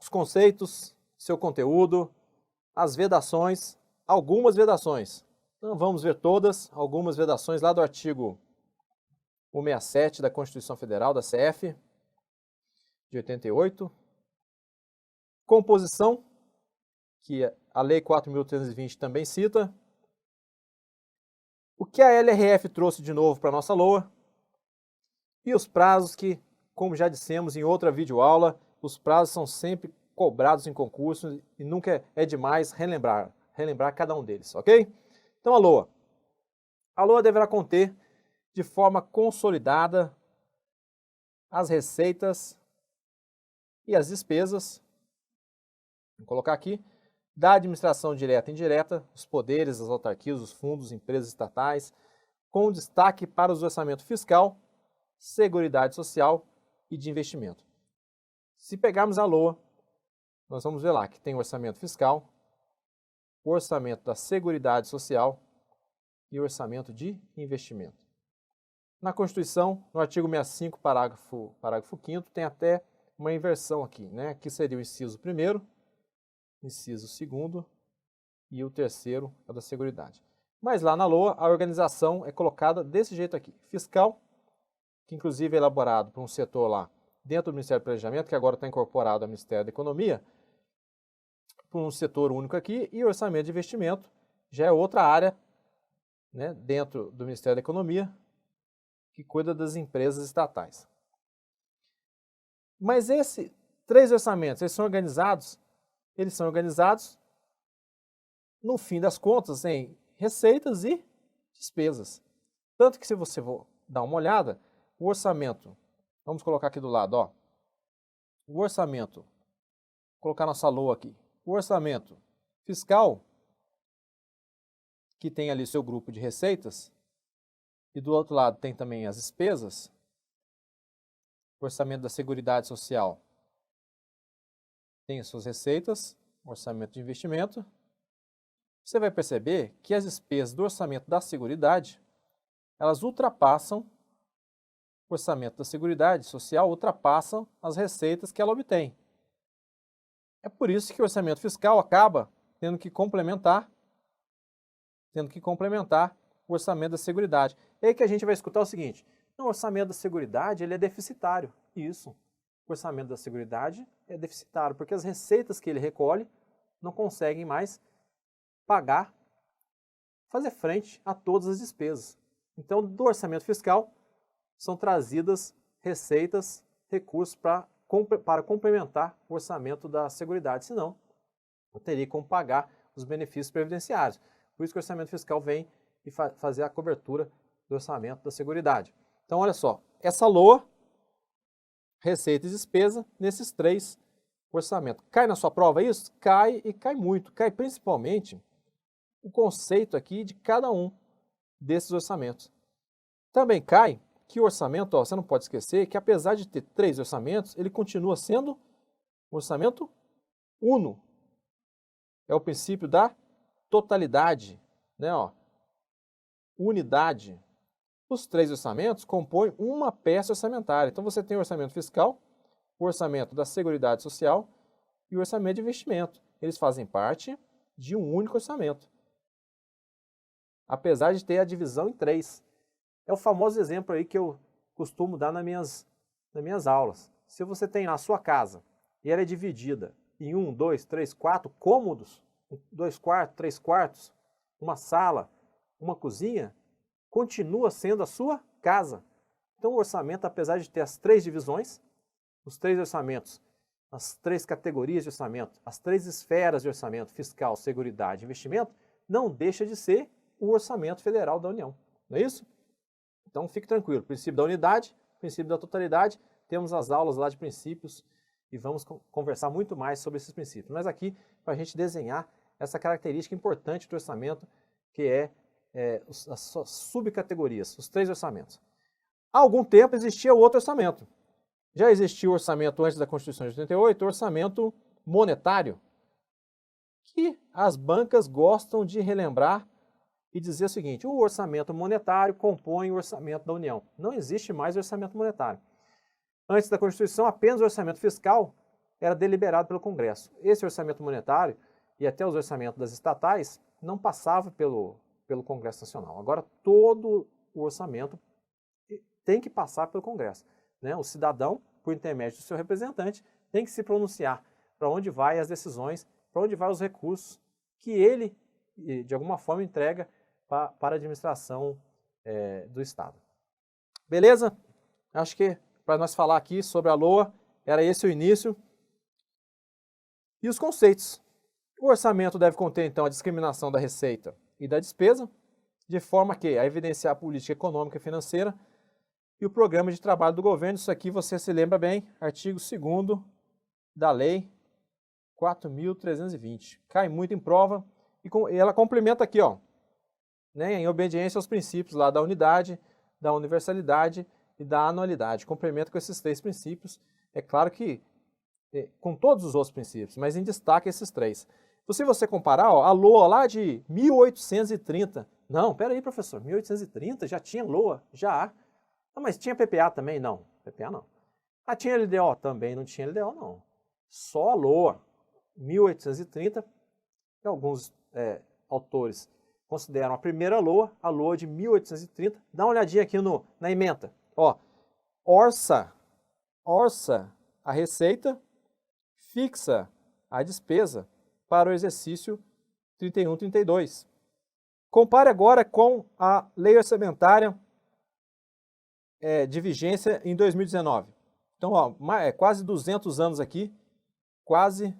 os conceitos, seu conteúdo, as vedações, algumas vedações. Não vamos ver todas, algumas vedações lá do artigo 167 da Constituição Federal, da CF, de 88. Composição, que a Lei 4.320 também cita. O que a LRF trouxe de novo para a nossa LOA. E os prazos que, como já dissemos em outra videoaula, os prazos são sempre cobrados em concurso e nunca é demais relembrar cada um deles, ok? Então a LOA. A LOA deverá conter de forma consolidada as receitas e as despesas, vou colocar aqui, da administração direta e indireta, os poderes, as autarquias, os fundos, empresas estatais, com destaque para os orçamentos fiscal, seguridade social e de investimento. Se pegarmos a LOA, nós vamos ver lá que tem o orçamento fiscal, o orçamento da seguridade social e o orçamento de investimento. Na Constituição, no artigo 65, parágrafo 5º, tem até uma inversão aqui, né? Aqui seria o inciso 1º, inciso 2º e o 3º é o da seguridade. Mas lá na LOA, a organização é colocada desse jeito aqui. Fiscal, que inclusive é elaborado por um setor lá dentro do Ministério do Planejamento, que agora está incorporado ao Ministério da Economia, por um setor único aqui, e orçamento de investimento já é outra área, né, dentro do Ministério da Economia, que cuida das empresas estatais. Mas esses 3 orçamentos, eles são organizados no fim das contas em receitas e despesas. Tanto que se você for dar uma olhada, o orçamento, vamos colocar aqui do lado, ó, o orçamento, vou colocar nossa LOA aqui, o orçamento fiscal, que tem ali seu grupo de receitas, e do outro lado tem também as despesas, o orçamento da Seguridade Social tem as suas receitas, orçamento de investimento. Você vai perceber que as despesas do orçamento da Seguridade, elas ultrapassam, o orçamento da Seguridade Social ultrapassam as receitas que ela obtém. É por isso que o orçamento fiscal acaba tendo que complementar o orçamento da Seguridade. É aí que a gente vai escutar o seguinte: o orçamento da Seguridade ele é deficitário. Isso. O orçamento da Seguridade é deficitário, porque as receitas que ele recolhe não conseguem mais pagar, fazer frente a todas as despesas. Então, do orçamento fiscal, são trazidas receitas, recursos para complementar o orçamento da Seguridade, senão não teria como pagar os benefícios previdenciários. Por isso que o orçamento fiscal vem e fazer a cobertura do orçamento da Seguridade. Então, olha só, essa LOA, receita e despesa, nesses 3 orçamentos. Cai na sua prova isso? Cai, e cai muito. Cai principalmente o conceito aqui de cada um desses orçamentos. Também cai que o orçamento, ó, você não pode esquecer que apesar de ter 3 orçamentos, ele continua sendo um orçamento uno. É o princípio da totalidade, né, ó, unidade. Os 3 orçamentos compõem uma peça orçamentária. Então você tem o orçamento fiscal, o orçamento da Seguridade Social e o orçamento de investimento. Eles fazem parte de um único orçamento, apesar de ter a divisão em 3. É o famoso exemplo aí que eu costumo dar nas minhas aulas. Se você tem a sua casa e ela é dividida em 1, 2, 3, 4 cômodos, 2 quartos, 3 quartos, uma sala, uma cozinha, continua sendo a sua casa. Então o orçamento, apesar de ter as 3 divisões, os 3 orçamentos, as 3 categorias de orçamento, as 3 esferas de orçamento, fiscal, seguridade e investimento, não deixa de ser o orçamento federal da União. Não é isso? Então fique tranquilo, princípio da unidade, princípio da totalidade, temos as aulas lá de princípios e vamos conversar muito mais sobre esses princípios. Mas aqui, para a gente desenhar essa característica importante do orçamento, que é as suas subcategorias, os 3 orçamentos. Há algum tempo existia outro orçamento. Já existia o orçamento antes da Constituição de 88, o orçamento monetário, que as bancas gostam de relembrar e dizer o seguinte: o orçamento monetário compõe o orçamento da União. Não existe mais orçamento monetário. Antes da Constituição, apenas o orçamento fiscal era deliberado pelo Congresso. Esse orçamento monetário e até os orçamentos das estatais não passavam pelo Congresso Nacional. Agora todo o orçamento tem que passar pelo Congresso, né? O cidadão, por intermédio do seu representante, tem que se pronunciar para onde vai as decisões, para onde vai os recursos que ele, de alguma forma, entrega para a administração do Estado. Beleza? Acho que para nós falar aqui sobre a LOA, era esse o início. E os conceitos. O orçamento deve conter, então, a discriminação da receita e da despesa, de forma que a evidenciar a política econômica e financeira e o programa de trabalho do governo. Isso aqui você se lembra bem, artigo 2º da Lei 4.320. Cai muito em prova e ela complementa aqui, ó, né, em obediência aos princípios lá da unidade, da universalidade e da anualidade. Complementa com esses 3 princípios. É claro que com todos os outros princípios, mas em destaque esses 3. Se você comparar, ó, a LOA lá de 1830, não, peraí, professor, 1830 já tinha LOA? Já. Não, mas tinha PPA também? Não, PPA não. Ah, tinha LDO? Também não tinha LDO, não. Só a LOA, 1830, e alguns autores consideram a primeira LOA, a LOA de 1830. Dá uma olhadinha aqui na ementa. Ó, orça a receita, fixa a despesa para o exercício 31/32. Compare agora com a lei orçamentária de vigência em 2019. Então, ó, quase 200 anos aqui, quase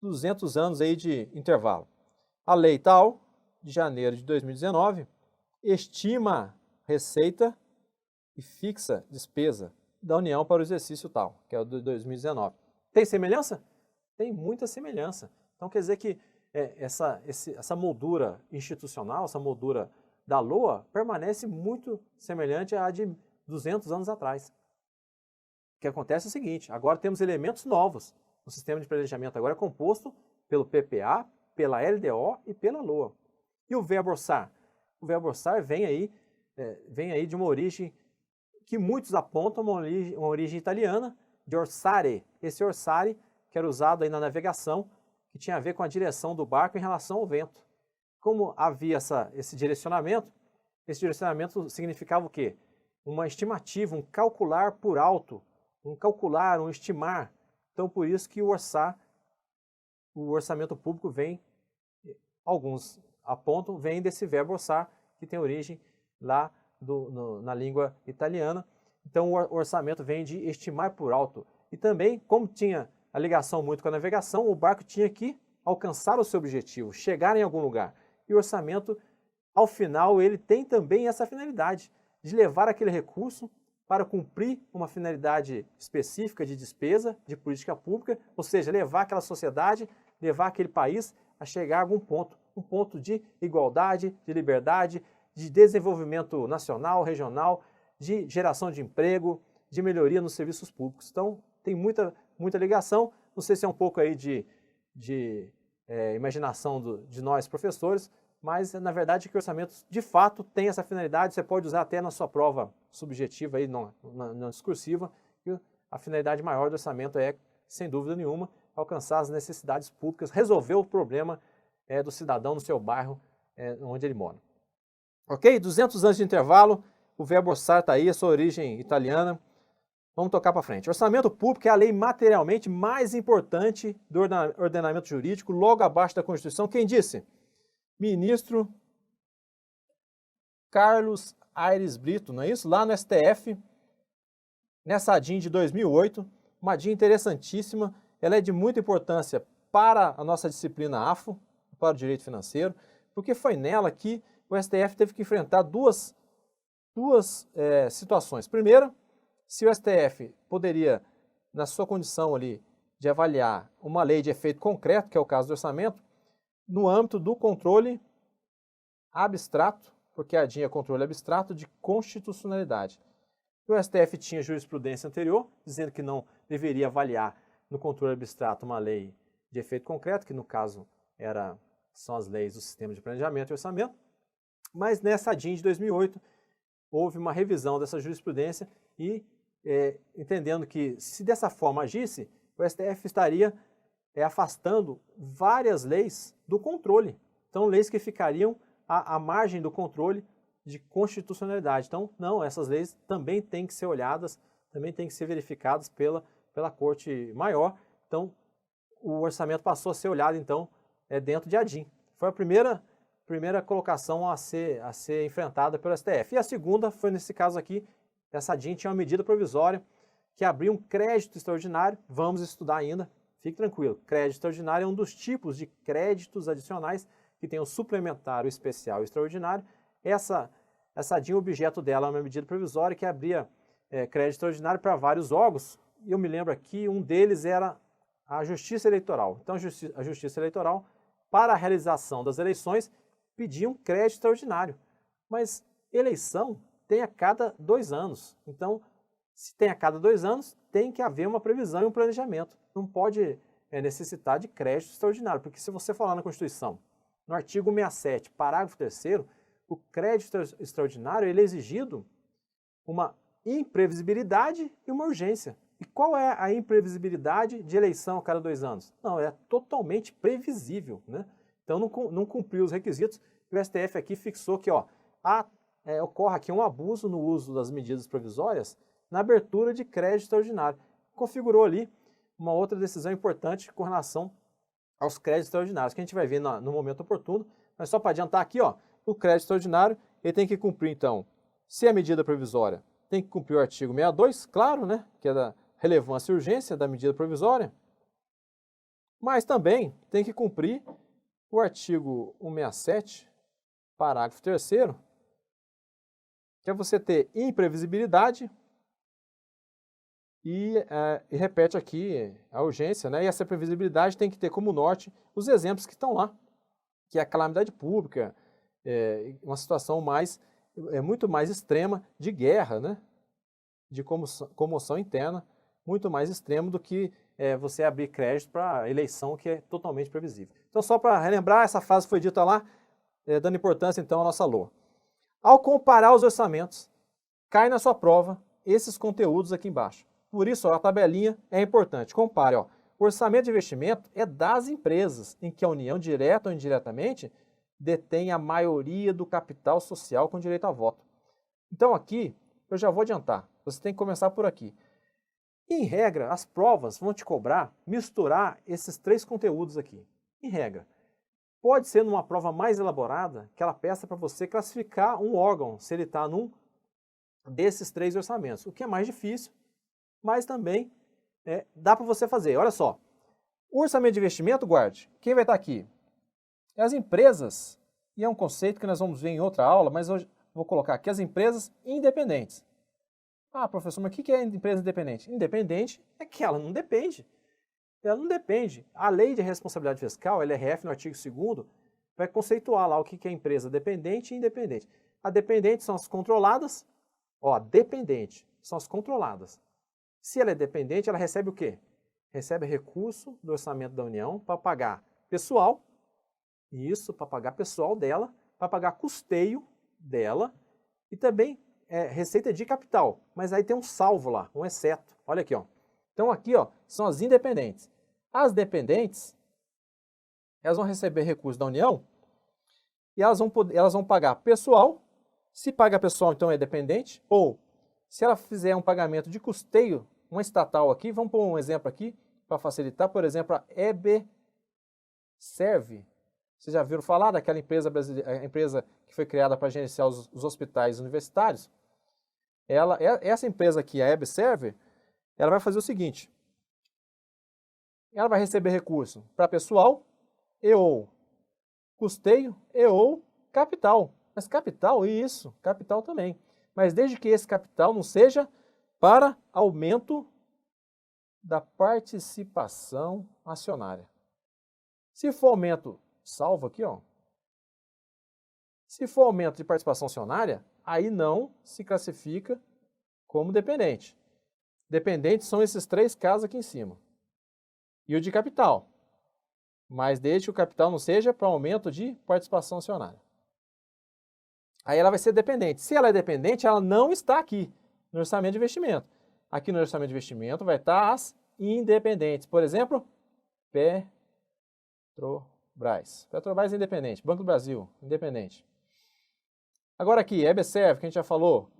200 anos aí de intervalo. A lei tal, de janeiro de 2019, estima receita e fixa despesa da União para o exercício tal, que é o de 2019. Tem semelhança? Tem muita semelhança. Então quer dizer que essa moldura institucional, essa moldura da LOA, permanece muito semelhante à de 200 anos atrás. O que acontece é o seguinte, agora temos elementos novos. O sistema de planejamento agora é composto pelo PPA, pela LDO e pela LOA. E o verbo orçar? O verbo orçar vem aí de uma origem que muitos apontam uma origem italiana, de orsare. Esse orsare, que era usado aí na navegação, que tinha a ver com a direção do barco em relação ao vento. Como havia esse direcionamento significava o quê? Uma estimativa, um calcular por alto, um estimar. Então, por isso que o orçamento público alguns apontam, vem desse verbo orçar, que tem origem lá na língua italiana. Então, o orçamento vem de estimar por alto. E também, como tinha a ligação muito com a navegação, o barco tinha que alcançar o seu objetivo, chegar em algum lugar. E o orçamento, ao final, ele tem também essa finalidade de levar aquele recurso para cumprir uma finalidade específica de despesa, de política pública, ou seja, levar aquela sociedade, levar aquele país a chegar a algum ponto, um ponto de igualdade, de liberdade, de desenvolvimento nacional, regional, de geração de emprego, de melhoria nos serviços públicos. Então, tem muita ligação. Não sei se é um pouco aí de imaginação de nós professores, mas na verdade que o orçamento de fato tem essa finalidade. Você pode usar até na sua prova subjetiva, aí, na discursiva, e a finalidade maior do orçamento é, sem dúvida nenhuma, alcançar as necessidades públicas, resolver o problema do cidadão no seu bairro, onde ele mora. Ok? 200 anos de intervalo, o verbo orçar está aí, a sua origem italiana. Vamos tocar para frente. Orçamento público é a lei materialmente mais importante do ordenamento jurídico, logo abaixo da Constituição. Quem disse? Ministro Carlos Aires Brito, não é isso? Lá no STF, nessa DIN de 2008, uma DIN interessantíssima, ela é de muita importância para a nossa disciplina AFO, para o direito financeiro, porque foi nela que o STF teve que enfrentar duas situações. Primeiro, se o STF poderia, na sua condição ali de avaliar uma lei de efeito concreto, que é o caso do orçamento, no âmbito do controle abstrato, porque a DIN é controle abstrato de constitucionalidade. O STF tinha jurisprudência anterior, dizendo que não deveria avaliar no controle abstrato uma lei de efeito concreto, que no caso são as leis do sistema de planejamento e orçamento, mas nessa DIN de 2008 houve uma revisão dessa jurisprudência e entendendo que se dessa forma agisse, o STF estaria afastando várias leis do controle. Então, leis que ficariam à margem do controle de constitucionalidade. Então, não, essas leis também têm que ser olhadas, também têm que ser verificadas pela Corte Maior. Então, o orçamento passou a ser olhado, então, dentro de ADIM. Foi a primeira colocação a ser enfrentada pelo STF. E a segunda foi, nesse caso aqui, essa ADIM tinha uma medida provisória que abria um crédito extraordinário. Vamos estudar ainda, fique tranquilo. Crédito extraordinário é um dos tipos de créditos adicionais que tem o suplementar, o especial e o extraordinário. Essa ADIM, o objeto dela é uma medida provisória que abria crédito extraordinário para vários órgãos. E eu me lembro aqui, um deles era a Justiça Eleitoral. Então, a Justiça Eleitoral, para a realização das eleições, pedia um crédito extraordinário. Mas eleição tem a cada 2 anos. Então, se tem a cada 2 anos, tem que haver uma previsão e um planejamento. Não pode necessitar de crédito extraordinário, porque se você falar na Constituição, no artigo 67, parágrafo 3º, o crédito extraordinário ele é exigido uma imprevisibilidade e uma urgência. E qual é a imprevisibilidade de eleição a cada 2 anos? Não, é totalmente previsível, né? Então não cumpriu os requisitos. O STF aqui fixou que ocorre aqui um abuso no uso das medidas provisórias na abertura de crédito extraordinário. Configurou ali uma outra decisão importante com relação aos créditos extraordinários, que a gente vai ver no momento oportuno. Mas só para adiantar aqui, o crédito extraordinário ele tem que cumprir, então, se é medida provisória, tem que cumprir o artigo 62, claro, né, que é da relevância e urgência da medida provisória, mas também tem que cumprir o artigo 167, parágrafo 3º, que é você ter imprevisibilidade e repete aqui a urgência, né? E essa previsibilidade tem que ter como norte os exemplos que estão lá, que é a calamidade pública, uma situação muito mais extrema de guerra, né? De comoção interna, muito mais extremo do que você abrir crédito para eleição, que é totalmente previsível. Então, só para relembrar, essa frase foi dita lá, dando importância, então, à nossa LOA. Ao comparar os orçamentos, cai na sua prova esses conteúdos aqui embaixo. Por isso, a tabelinha é importante. Compare, o orçamento de investimento é das empresas, em que a União, direta ou indiretamente, detém a maioria do capital social com direito a voto. Então, aqui, eu já vou adiantar. Você tem que começar por aqui. Em regra, as provas vão te cobrar misturar esses 3 conteúdos aqui. Em regra. Pode ser numa prova mais elaborada que ela peça para você classificar um órgão, se ele está num desses 3 orçamentos, o que é mais difícil, mas também dá para você fazer. Olha só, o orçamento de investimento, guarde, quem vai estar aqui? É as empresas, e é um conceito que nós vamos ver em outra aula, mas hoje vou colocar aqui as empresas independentes. Ah, professor, mas o que é empresa independente? Independente é que ela não depende. Ela não depende. A lei de responsabilidade fiscal, LRF, no artigo 2º, vai conceituar lá o que é empresa dependente e independente. A dependente são as controladas. Dependente são as controladas. Se ela é dependente, ela recebe o quê? Recebe recurso do orçamento da União para pagar pessoal, isso, para pagar pessoal dela, para pagar custeio dela e também receita de capital. Mas aí tem um salvo lá, um exceto. Olha aqui, Então aqui, são as independentes. As dependentes, elas vão receber recursos da União e elas vão pagar pessoal. Se paga pessoal, então é dependente. Ou, se ela fizer um pagamento de custeio, uma estatal aqui, vamos pôr um exemplo aqui para facilitar. Por exemplo, a EBServe. Vocês já viram falar daquela empresa brasileira, a empresa que foi criada para gerenciar os hospitais universitários? Essa empresa aqui, a EBServe, ela vai fazer o seguinte. Ela vai receber recurso para pessoal ou custeio ou capital. Mas capital, isso, capital também. Mas desde que esse capital não seja para aumento da participação acionária. Se for aumento, salvo aqui, Se for aumento de participação acionária, aí não se classifica como dependente. Dependentes são esses 3 casos aqui em cima. E o de capital. Mas desde que o capital não seja para aumento de participação acionária. Aí ela vai ser dependente. Se ela é dependente, ela não está aqui no orçamento de investimento. aqui no orçamento de investimento vai estar as independentes. Por exemplo, Petrobras. Petrobras é independente. Banco do Brasil, independente. Agora aqui, EBSERV, que a gente já falou.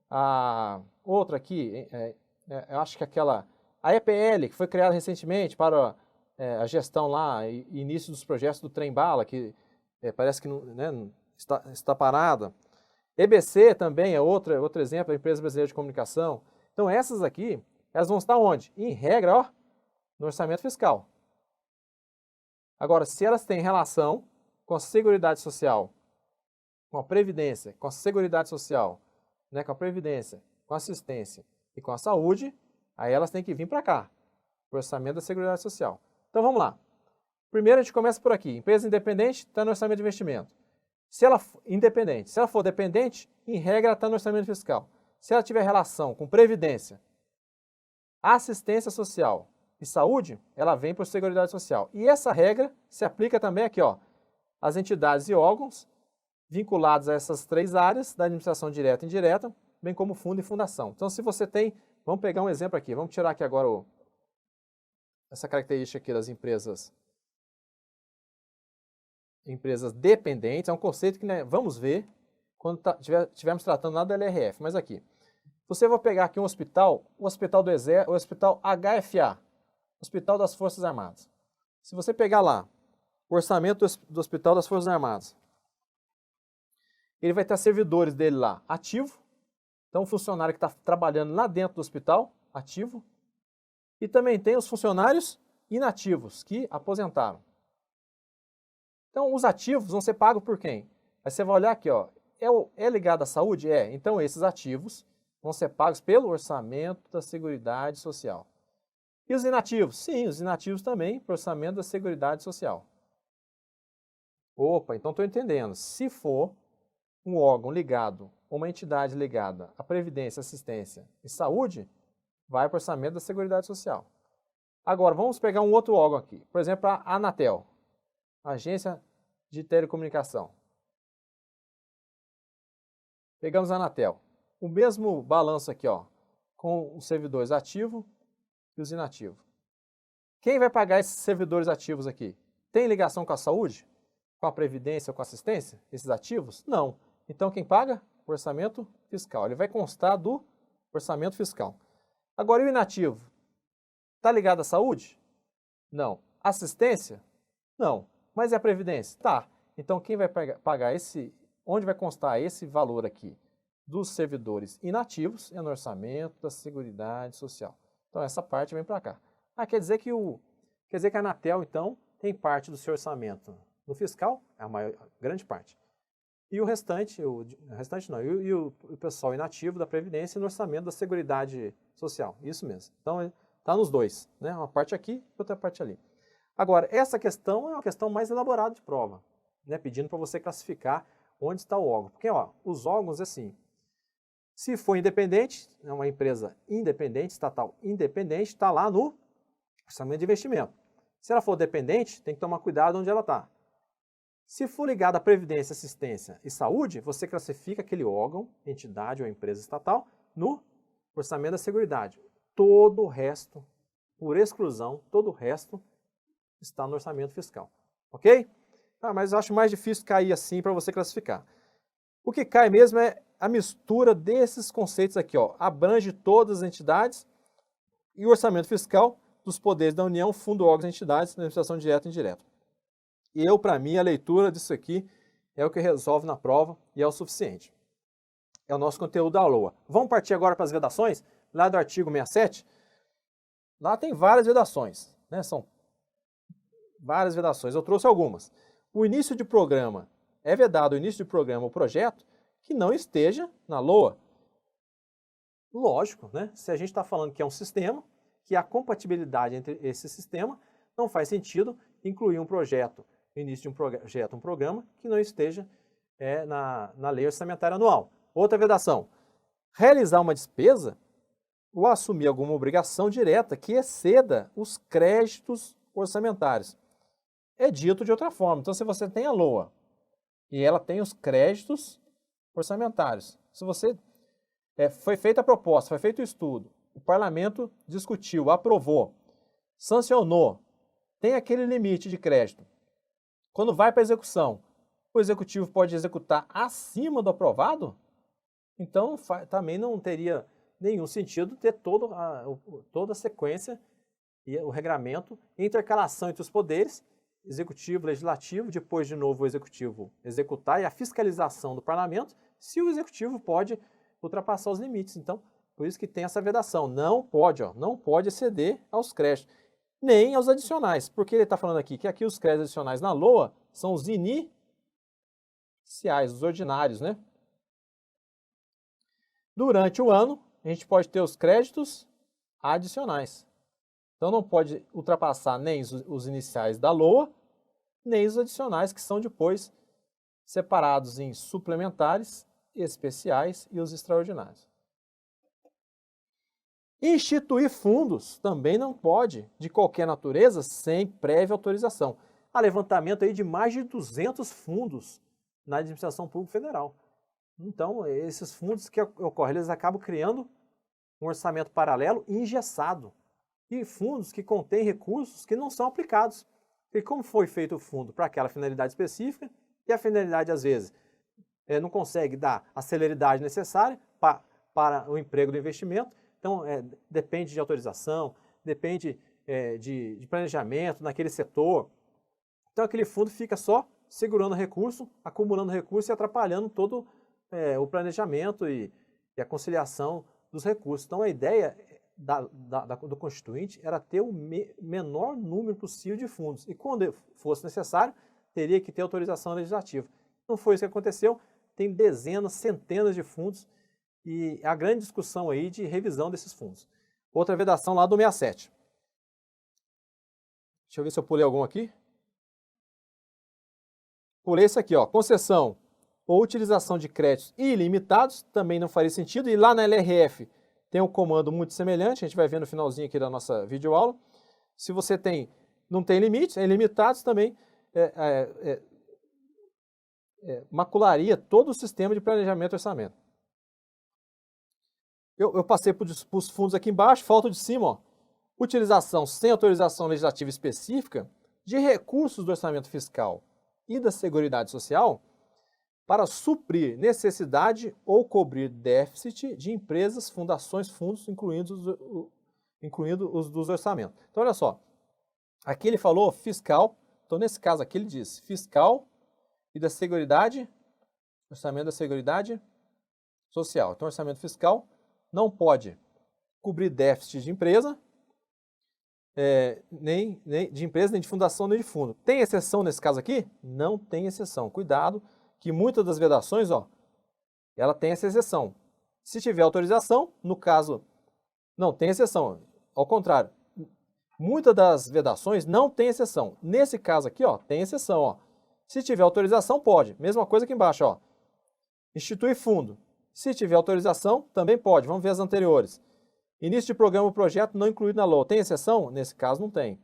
A outra aqui, eu acho que a EPL, que foi criada recentemente para a gestão lá, início dos projetos do trem-bala, que parece que né, está parada. EBC também é outro exemplo, a Empresa Brasileira de Comunicação. Então essas aqui, elas vão estar onde? Em regra, ó, no orçamento fiscal. Agora, se elas têm relação com a Seguridade Social, com a Previdência, com a Seguridade Social, né, com a Previdência, com a Assistência e com a Saúde, aí elas têm que vir para cá, para o orçamento da Seguridade Social. Então vamos lá. Primeiro a gente começa por aqui. Empresa independente está no orçamento de investimento. Se ela independente, se ela for dependente, em regra ela está no orçamento fiscal. Se ela tiver relação com Previdência, Assistência Social e Saúde, ela vem para a Seguridade Social. E essa regra se aplica também aqui, ó, às entidades e órgãos vinculados a essas três áreas da administração direta e indireta, bem como fundo e fundação. Então, se você tem, vamos pegar um exemplo aqui, vamos tirar aqui agora essa característica aqui das empresas dependentes, é um conceito que, né, vamos ver quando estivermos tratando lá da LRF, mas aqui. Você vai pegar aqui um hospital, o Hospital do Exército, o Hospital HFA, Hospital das Forças Armadas. Se você pegar lá o orçamento do Hospital das Forças Armadas, ele vai ter servidores dele lá ativo, então um funcionário que está trabalhando lá dentro do hospital, ativo, e também tem os funcionários inativos, que aposentaram. Então os ativos vão ser pagos por quem? Aí você vai olhar aqui, ó, é ligado à saúde? É. Então esses ativos vão ser pagos pelo orçamento da Seguridade Social. E os inativos? Sim, os inativos também pelo orçamento da Seguridade Social. Opa, então estou entendendo. Se for um órgão ligado, uma entidade ligada à Previdência, Assistência e Saúde, vai para o orçamento da Seguridade Social. Agora, vamos pegar um outro órgão aqui. Por exemplo, a Anatel, Agência de Telecomunicação. Pegamos a Anatel. O mesmo balanço aqui, ó, com os servidores ativos e os inativos. Quem vai pagar esses servidores ativos aqui? Tem ligação com a saúde? Com a Previdência ou com a assistência? Esses ativos? Não. Então quem paga? O orçamento fiscal. Ele vai constar do orçamento fiscal. Agora, e o inativo? Está ligado à saúde? Não. Assistência? Não. Mas é a Previdência? Tá. Então quem vai pagar onde vai constar esse valor aqui dos servidores inativos é no orçamento da Seguridade Social. Então essa parte vem para cá. Quer dizer que a Anatel, então, tem parte do seu orçamento no fiscal, é a grande parte. E o restante, e o pessoal inativo da Previdência no orçamento da Seguridade Social. Isso mesmo. Então está nos dois, né? Uma parte aqui e outra parte ali. Agora, essa questão é uma questão mais elaborada de prova, né? Pedindo para você classificar onde está o órgão. Porque ó, os órgãos, assim, se for independente, é uma empresa independente, estatal independente, está lá no orçamento de investimento. Se ela for dependente, tem que tomar cuidado onde ela está. Se for ligada à Previdência, Assistência e Saúde, você classifica aquele órgão, entidade ou empresa estatal no orçamento da Seguridade. Todo o resto, por exclusão, todo o resto está no orçamento fiscal. Ok? Mas eu acho mais difícil cair assim para você classificar. O que cai mesmo é a mistura desses conceitos aqui, ó. Abrange todas as entidades e o orçamento fiscal dos poderes da União, fundo, órgãos e entidades, administração direta e indireta. E para mim, a leitura disso aqui é o que resolve na prova e é o suficiente. É o nosso conteúdo da LOA. Vamos partir agora para as vedações, lá do artigo 67. Lá tem várias vedações, né? São várias vedações. Eu trouxe algumas. O início de programa, é vedado o início de programa ou projeto que não esteja na LOA. Lógico, né? Se a gente está falando que é um sistema, que a compatibilidade entre esse sistema, não faz sentido incluir um projeto, início de um projeto, um programa, que não esteja na lei orçamentária anual. Outra vedação, realizar uma despesa ou assumir alguma obrigação direta que exceda os créditos orçamentários. É dito de outra forma. Então, se você tem a LOA e ela tem os créditos orçamentários, se você foi feita a proposta, foi feito o estudo o parlamento discutiu, aprovou, sancionou, tem aquele limite de crédito. Quando vai para a execução, o executivo pode executar acima do aprovado? Então, também não teria nenhum sentido ter toda a sequência e o regramento, intercalação entre os poderes, executivo, legislativo, depois de novo o executivo executar e a fiscalização do parlamento, se o executivo pode ultrapassar os limites. Então, por isso que tem essa vedação. Não pode exceder aos créditos, nem aos adicionais. Porque ele está falando aqui que aqui os créditos adicionais na LOA são os iniciais, os ordinários, né? Durante o ano, a gente pode ter os créditos adicionais. Então não pode ultrapassar nem os iniciais da LOA, nem os adicionais que são depois separados em suplementares, especiais e os extraordinários. Instituir fundos também não pode, de qualquer natureza, sem prévia autorização. Há levantamento aí de mais de 200 fundos na administração pública federal. Então, esses fundos que ocorrem, eles acabam criando um orçamento paralelo e engessado. E fundos que contêm recursos que não são aplicados. E como foi feito o fundo para aquela finalidade específica, e a finalidade, às vezes, não consegue dar a celeridade necessária para o emprego do investimento, então depende de autorização, depende de planejamento naquele setor. Então aquele fundo fica só segurando recurso, acumulando recurso e atrapalhando todo o planejamento e a conciliação dos recursos. Então a ideia do Constituinte era ter o menor número possível de fundos. E quando fosse necessário, teria que ter autorização legislativa. Não foi isso que aconteceu. Tem dezenas, centenas de fundos e a grande discussão aí de revisão desses fundos. Outra vedação lá do 67. Deixa eu ver se eu pulei algum aqui. Pulei esse aqui, ó. Concessão ou utilização de créditos ilimitados também não faria sentido. E lá na LRF tem um comando muito semelhante, a gente vai ver no finalzinho aqui da nossa videoaula. Se você não tem limites, é ilimitados também, macularia todo o sistema de planejamento e orçamento. Eu passei para os fundos aqui embaixo, falta de cima, ó. Utilização sem autorização legislativa específica de recursos do orçamento fiscal e da Seguridade Social para suprir necessidade ou cobrir déficit de empresas, fundações, fundos, incluindo os dos orçamentos. Então, olha só, aqui ele falou fiscal, então nesse caso aqui ele diz fiscal e da Seguridade, orçamento da Seguridade Social. Então, orçamento fiscal não pode cobrir déficit de empresa, nem de empresa, nem de fundação, nem de fundo. Tem exceção nesse caso aqui? Não tem exceção. Cuidado, que muitas das vedações, ó, ela tem essa exceção. Se tiver autorização, no caso, não tem exceção. Ao contrário, muitas das vedações não tem exceção. Nesse caso aqui, ó, tem exceção, ó. Se tiver autorização, pode. Mesma coisa aqui embaixo, ó. Institui fundo. Se tiver autorização, também pode. Vamos ver as anteriores. Início de programa ou projeto não incluído na LOA. Tem exceção? Nesse caso, não tem.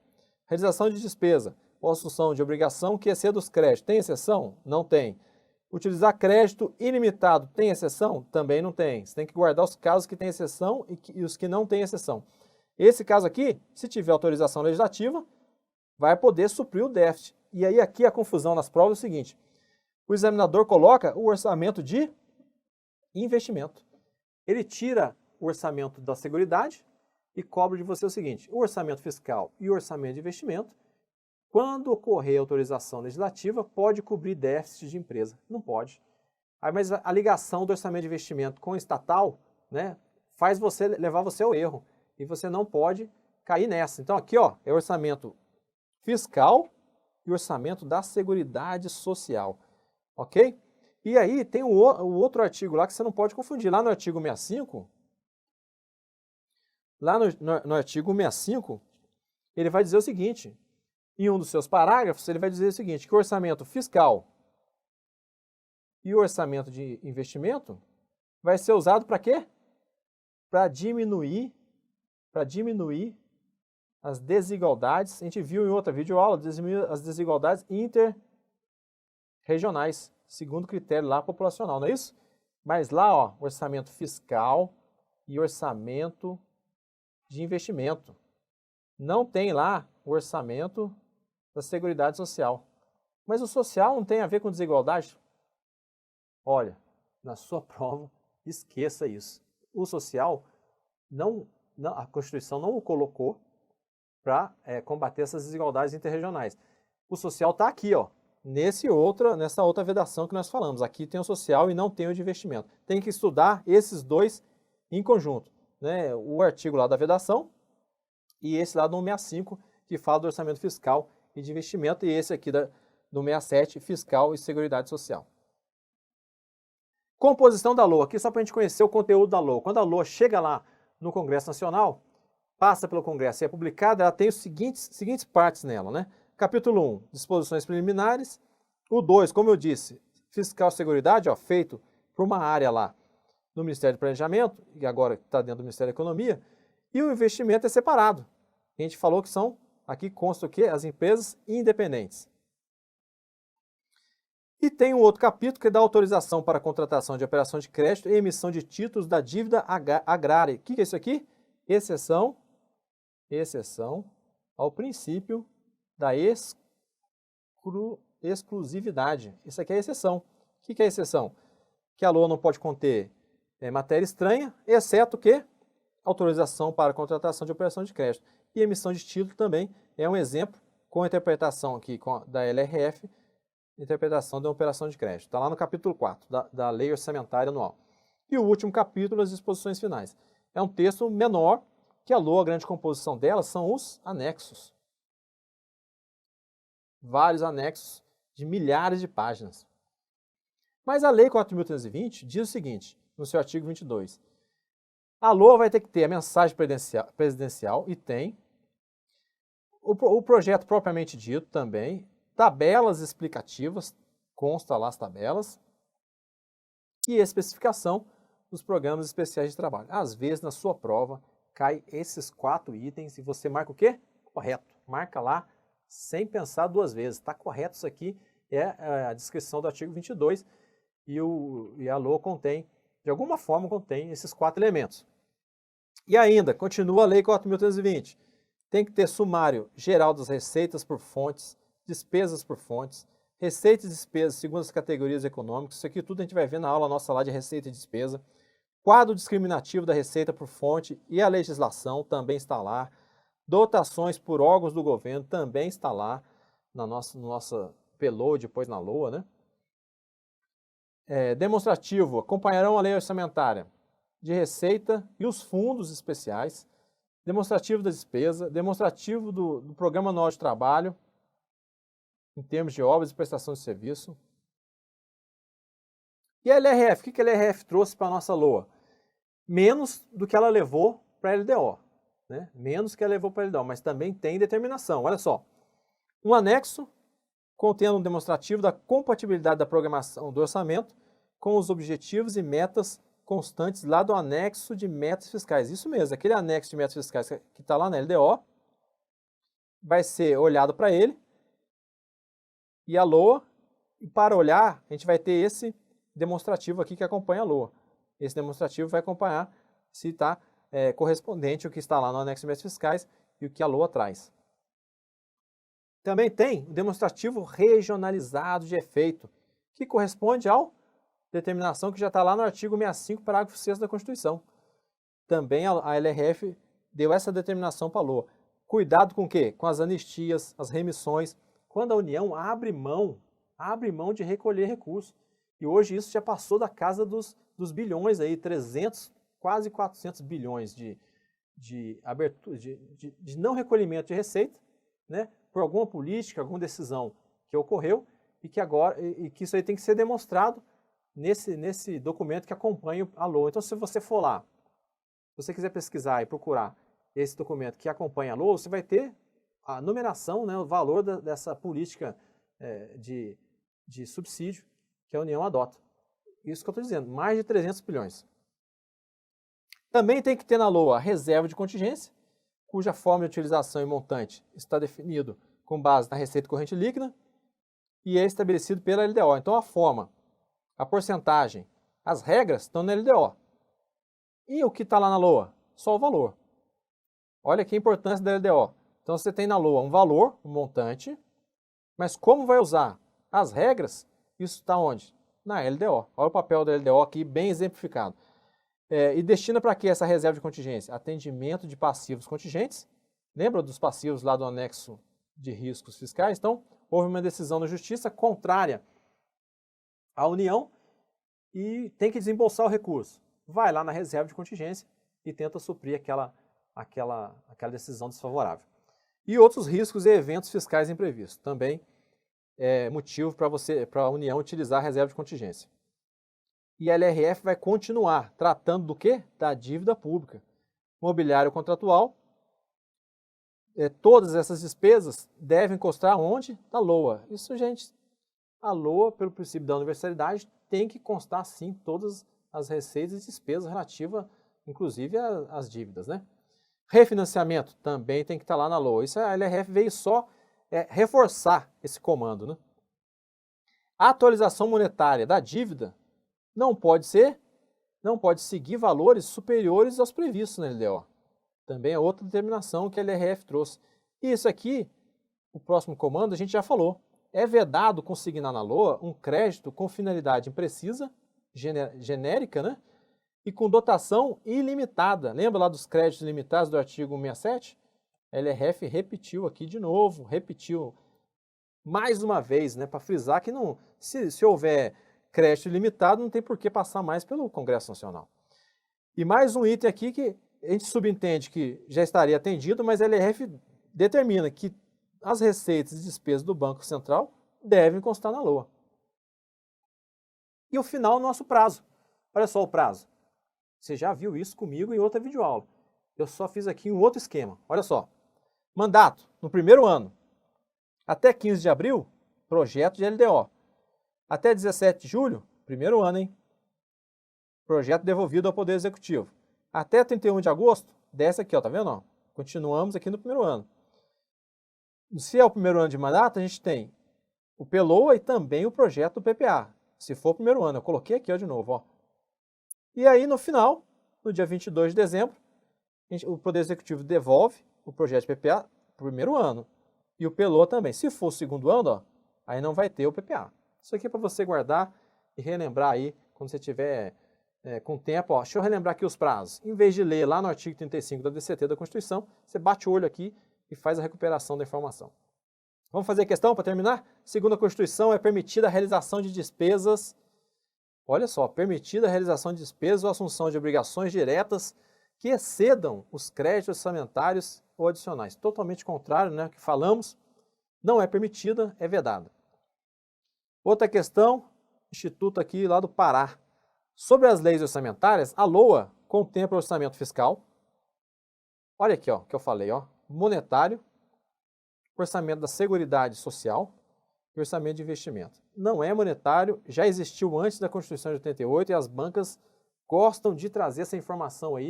Realização de despesa ou assunção de obrigação que exceda os créditos. Tem exceção? Não tem. Utilizar crédito ilimitado. Tem exceção? Também não tem. Você tem que guardar os casos que têm exceção e os que não têm exceção. Esse caso aqui, se tiver autorização legislativa, vai poder suprir o déficit. E aí aqui a confusão nas provas é o seguinte. O examinador coloca o orçamento de investimento. Ele tira o orçamento da Seguridade e cobra de você o seguinte, o orçamento fiscal e o orçamento de investimento, quando ocorrer autorização legislativa, pode cobrir déficit de empresa. Não pode. Mas a ligação do orçamento de investimento com o estatal, né, faz levar você ao erro. E você não pode cair nessa. Então aqui, ó, é o orçamento fiscal e o orçamento da Seguridade Social. Ok? E aí tem o outro artigo lá que você não pode confundir. Lá no artigo 65, no artigo 65, ele vai dizer o seguinte, em um dos seus parágrafos, ele vai dizer o seguinte, que o orçamento fiscal e o orçamento de investimento vai ser usado para quê? Para diminuir as desigualdades, a gente viu em outra videoaula, diminuir as desigualdades interregionais, segundo critério lá populacional, não é isso? Mas lá, ó, orçamento fiscal e orçamento de investimento. Não tem lá o orçamento da Seguridade Social. Mas o social não tem a ver com desigualdade? Olha, na sua prova, esqueça isso. O social, a Constituição não o colocou para combater essas desigualdades interregionais. O social está aqui, ó, nessa outra vedação que nós falamos. Aqui tem o social e não tem o de investimento. Tem que estudar esses dois em conjunto, né? O artigo lá da vedação e esse lá do 165, que fala do orçamento fiscal e de investimento, e esse aqui do 67, fiscal e seguridade social. Composição da LOA, aqui só para a gente conhecer o conteúdo da LOA. Quando a LOA chega lá no Congresso Nacional, passa pelo Congresso e é publicada, ela tem os seguintes partes nela, né? Capítulo 1, disposições preliminares. O 2, como eu disse, fiscal e seguridade, ó, feito por uma área lá no Ministério do Planejamento, e agora está dentro do Ministério da Economia. E o investimento é separado. A gente falou que aqui consta o quê? As empresas independentes. E tem um outro capítulo que dá autorização para a contratação de operação de crédito e emissão de títulos da dívida agrária. O que é isso aqui? Exceção ao princípio da exclusividade. Isso aqui é exceção. O que é exceção? Que a LOA não pode conter matéria estranha, exceto o quê? Autorização para a contratação de operação de crédito. E emissão de título também é um exemplo com a interpretação aqui da LRF, interpretação da operação de crédito. Está lá no capítulo 4 da Lei Orçamentária Anual. E o último capítulo, as disposições finais. É um texto menor, que a LOA, a grande composição dela, são os anexos. Vários anexos de milhares de páginas. Mas a Lei 4.320 diz o seguinte, no seu artigo 22. A LOA vai ter que ter a mensagem presidencial, e tem. O projeto propriamente dito também. Tabelas explicativas, consta lá as tabelas. E especificação dos programas especiais de trabalho. Às vezes, na sua prova, cai esses 4 itens e você marca o quê? Correto. Marca lá sem pensar 2 vezes. Está correto isso aqui, é a descrição do artigo 22 e a LOA contém, de alguma forma, contém esses 4 elementos. E ainda, continua a Lei 4.320. Tem que ter sumário geral das receitas por fontes, despesas por fontes, receitas e despesas segundo as categorias econômicas. Isso aqui tudo a gente vai ver na aula nossa lá de receita e despesa. Quadro discriminativo da receita por fonte e a legislação também está lá. Dotações por órgãos do governo também está lá no nossa PELOA, depois na LOA, né? Demonstrativo, acompanharão a lei orçamentária de receita e os fundos especiais, demonstrativo da despesa, demonstrativo do Programa Anual de Trabalho, em termos de obras e prestação de serviço. E a LRF, o que a LRF trouxe para a nossa LOA? Menos do que ela levou para a LDO. Né? Menos que ela levou para a LDO, mas também tem determinação. Olha só, um anexo contendo um demonstrativo da compatibilidade da programação do orçamento com os objetivos e metas constantes lá do anexo de metas fiscais. Isso mesmo, aquele anexo de metas fiscais que está lá na LDO vai ser olhado para ele e a LOA, e para olhar, a gente vai ter esse demonstrativo aqui que acompanha a LOA. Esse demonstrativo vai acompanhar se está correspondente ao que está lá no anexo de metas fiscais e o que a LOA traz. Também tem o demonstrativo regionalizado de efeito, que corresponde à determinação que já está lá no artigo 65, parágrafo 6º da Constituição. Também a LRF deu essa determinação para a LOA. Cuidado com o quê? Com as anistias, as remissões, quando a União abre mão de recolher recursos. E hoje isso já passou da casa dos bilhões, aí, 300, quase 400 bilhões de não recolhimento de receita, né, por alguma política, alguma decisão que ocorreu e que isso aí tem que ser demonstrado nesse documento que acompanha a LOA. Então, se você for lá, se você quiser pesquisar e procurar esse documento que acompanha a LOA, você vai ter a numeração, né, o valor dessa política de subsídio que a União adota. Isso que eu estou dizendo, mais de 300 bilhões. Também tem que ter na LOA a reserva de contingência, cuja forma de utilização e montante está definido com base na receita corrente líquida e é estabelecido pela LDO. Então, a forma, a porcentagem, as regras estão na LDO. E o que está lá na LOA? Só o valor. Olha aqui a importância da LDO. Então você tem na LOA um valor, um montante, mas como vai usar as regras, isso está onde? Na LDO. Olha o papel da LDO aqui bem exemplificado. E destina para que essa reserva de contingência? Atendimento de passivos contingentes. Lembra dos passivos lá do anexo de riscos fiscais? Então, houve uma decisão da Justiça contrária à União e tem que desembolsar o recurso. Vai lá na reserva de contingência e tenta suprir aquela decisão desfavorável. E outros riscos e eventos fiscais imprevistos. Também é motivo para a União utilizar a reserva de contingência. E a LRF vai continuar tratando do quê? Da dívida pública. Mobiliário contratual. Todas essas despesas devem constar onde? Na LOA. Isso, gente, a LOA, pelo princípio da universalidade, tem que constar, sim, todas as receitas e despesas relativas, inclusive, às dívidas, né? Refinanciamento também tem que estar lá na LOA. Isso a LRF veio só reforçar esse comando, né? A atualização monetária da dívida não pode seguir valores superiores aos previstos na LDO. Também é outra determinação que a LRF trouxe. E isso aqui, o próximo comando, a gente já falou. É vedado consignar na LOA um crédito com finalidade imprecisa, genérica, né? E com dotação ilimitada. Lembra lá dos créditos limitados do artigo 167? A LRF repetiu aqui de novo, repetiu mais uma vez, né? Para frisar que não, se houver crédito ilimitado, não tem por que passar mais pelo Congresso Nacional. E mais um item aqui que a gente subentende que já estaria atendido, mas a LRF determina que as receitas e despesas do Banco Central devem constar na LOA. E o final, o nosso prazo. Olha só o prazo. Você já viu isso comigo em outra videoaula. Eu só fiz aqui um outro esquema. Olha só. Mandato, no primeiro ano. Até 15 de abril, projeto de LDO. Até 17 de julho, primeiro ano, hein? Projeto devolvido ao Poder Executivo. Até 31 de agosto, desce aqui, ó, tá vendo? Ó? Continuamos aqui no primeiro ano. Se é o primeiro ano de mandato, a gente tem o PLOA e também o projeto do PPA. Se for o primeiro ano, eu coloquei aqui ó, de novo. Ó. E aí, no final, no dia 22 de dezembro, o Poder Executivo devolve o projeto de PPA para o primeiro ano. E o PLOA também. Se for o segundo ano, ó, aí não vai ter o PPA. Isso aqui é para você guardar e relembrar aí, quando você tiver com tempo. Ó. Deixa eu relembrar aqui os prazos. Em vez de ler lá no artigo 35 da DCT da Constituição, você bate o olho aqui e faz a recuperação da informação. Vamos fazer a questão para terminar? Segundo a Constituição, é permitida a realização de despesas, olha só, permitida a realização de despesas ou assunção de obrigações diretas que excedam os créditos orçamentários ou adicionais. Totalmente contrário, né, que falamos, não é permitida, é vedada. Outra questão, Instituto aqui lá do Pará. Sobre as leis orçamentárias, a LOA contempla o orçamento fiscal. Olha aqui, ó, que eu falei, ó, monetário, orçamento da Seguridade Social e orçamento de investimento. Não é monetário, já existiu antes da Constituição de 88 e as bancas gostam de trazer essa informação aí